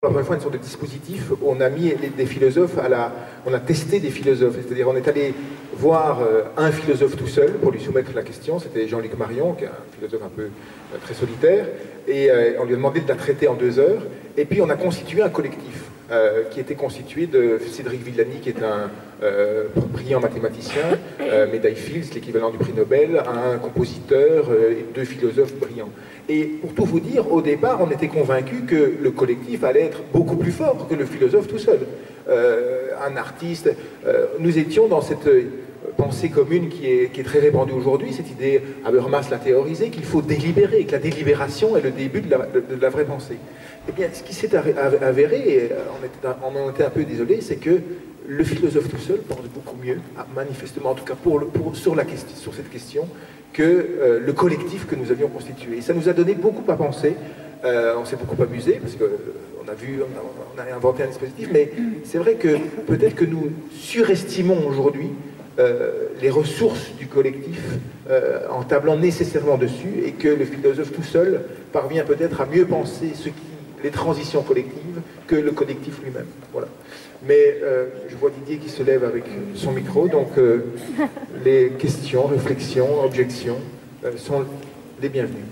la première fois une sorte de dispositif où on a mis des philosophes on a testé des philosophes, c'est-à-dire on est allé voir un philosophe tout seul pour lui soumettre la question, c'était Jean-Luc Marion, qui est un philosophe un peu très solitaire, et on lui a demandé de la traiter en 2 heures, et puis on a constitué un collectif qui était constitué de Cédric Villani, qui est un brillant mathématicien, médaille Fields, l'équivalent du prix Nobel, un compositeur et 2 philosophes brillants. Et pour tout vous dire, au départ, on était convaincus que le collectif allait être beaucoup plus fort que le philosophe tout seul. Un artiste, nous étions dans cette pensée commune qui est très répandue aujourd'hui, cette idée, Habermas l'a théorisé, qu'il faut délibérer, que la délibération est le début de la vraie pensée. Eh bien, ce qui s'est avéré, et on en était un peu désolé, c'est que le philosophe tout seul pense beaucoup mieux, manifestement en tout cas sur cette question, que le collectif que nous avions constitué. Et ça nous a donné beaucoup à penser, on s'est beaucoup amusé, parce qu'on a inventé un dispositif, mais c'est vrai que peut-être que nous surestimons aujourd'hui les ressources du collectif en tablant nécessairement dessus, et que le philosophe tout seul parvient peut-être à mieux penser les transitions collectives que le collectif lui-même. Voilà. Mais je vois Didier qui se lève avec son micro, donc les questions, réflexions, objections sont les bienvenues.